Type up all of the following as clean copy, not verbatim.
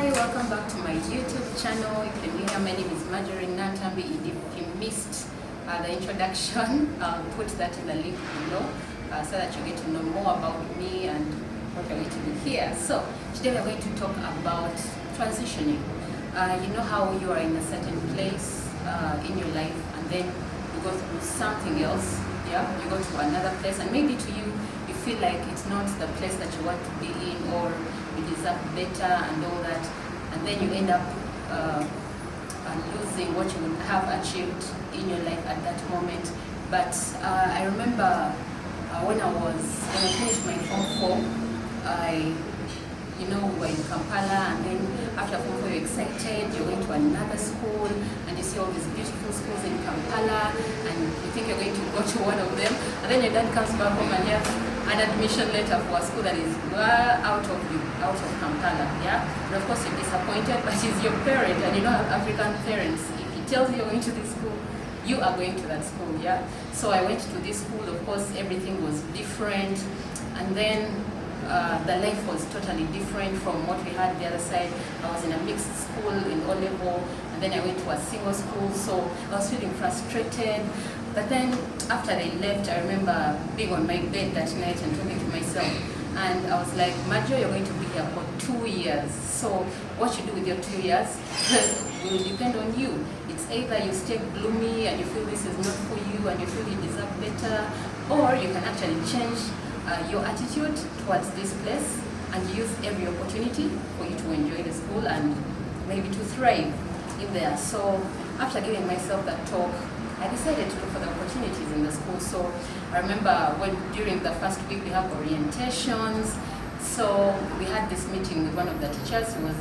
Hi, welcome back to my YouTube channel. If you're new here, my name is Marjorie Natambi. If you missed the introduction, I'll put that in the link below so that you get to know more about me and what we're going to do here. So today we're going to talk about transitioning. You know how you are in a certain place in your life and then you go through something else, yeah? You go to another place and maybe to you, you feel like it's not the place that you want to be in, or you deserve better and all that, and then you end up losing what you would have achieved in your life at that moment. But I remember when I finished my Form 4, we were in Kampala, and then after Form 4 you're excited, you're going to another school, and you see all these beautiful schools in Kampala, and you think you're going to go to one of them, and then your dad comes back home and you have an admission letter for a school that is out of Kampala, yeah? And of course you're disappointed, but he's your parent, and you know African parents, if he tells you you're going to this school, you are going to that school, yeah? So I went to this school. Of course everything was different, and then the life was totally different from what we had the other side. I was in a mixed school in O-level, and then I went to a single school, so I was feeling frustrated. But then after they left, I remember being on my bed that night and talking to myself, and I was like, Majo, you're going to be here for 2 years, so what you do with your 2 years will depend on you. It's either you stay gloomy and you feel this is not for you and you feel you deserve better, or you can actually change your attitude towards this place and use every opportunity for you to enjoy the school and maybe to thrive in there. So after giving myself that talk, I decided to look for the opportunities in the school. So I remember during the first week we have orientations. So we had this meeting with one of the teachers who was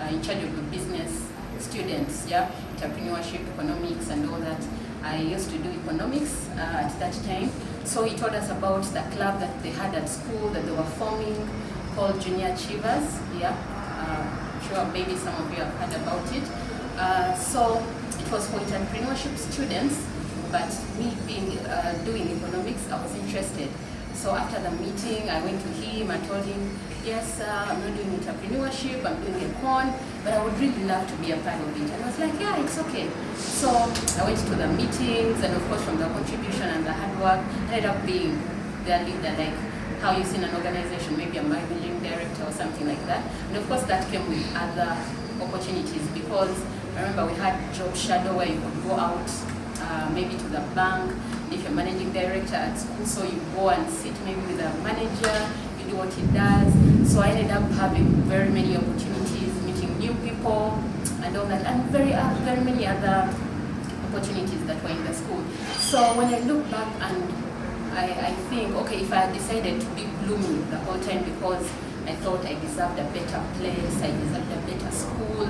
in charge of the business students, yeah, entrepreneurship, economics and all that. I used to do economics at that time. So he told us about the club that they had at school that they were forming called Junior Achievers, yeah. Sure, maybe some of you have heard about it. So it was for entrepreneurship students, but me being doing economics, I was interested. So after the meeting, I went to him, I told him, yes, I'm not doing entrepreneurship, I'm doing econ, but I would really love to be a part of it. And I was like, yeah, it's okay. So I went to the meetings, and of course from the contribution and the hard work, I ended up being their leader, like how you see in an organization, maybe a managing director or something like that. And of course that came with other opportunities, because I remember we had job shadow where you could go out maybe to the bank. If you're managing director at school, so you go and sit maybe with a manager, you do what he does. So I ended up having very many opportunities, meeting new people and all that, and very many other opportunities that were in the school. So when I look back and I think, okay, if I had decided to be gloomy the whole time because I thought I deserved a better place, I deserved a better school,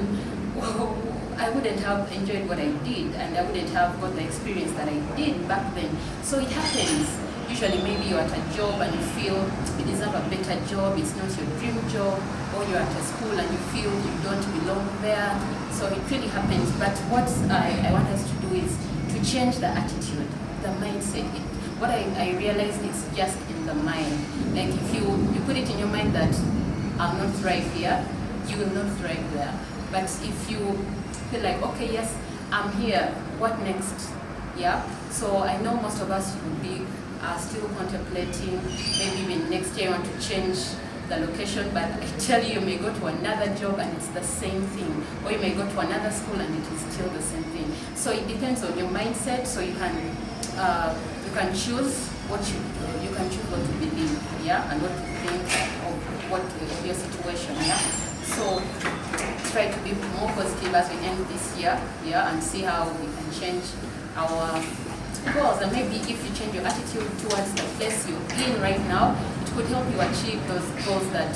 I wouldn't have enjoyed what I did, and I wouldn't have got the experience that I did back then. So it happens. Usually maybe you're at a job and you feel you deserve a better job, it's not your dream job, or you're at a school and you feel you don't belong there. So it really happens. But what I want us to do is to change the attitude, the mindset. What I realized is just in the mind. Like if you put it in your mind that I'll not thrive here, you will not thrive there. But if you feel like, okay, yes, I'm here, what next? Yeah. So I know most of us would be still contemplating, maybe even next year you want to change the location, but I tell you, you may go to another job and it's the same thing, or you may go to another school and it is still the same thing. So it depends on your mindset. So you can choose what you can choose what to believe, yeah, and what to think of your situation, yeah. So try to be more positive as we end this year, yeah, and see how we can change our goals. And maybe if you change your attitude towards the place you're in right now, it could help you achieve those goals that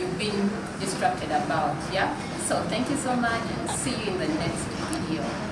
you've been distracted about, yeah. So thank you so much, and see you in the next video.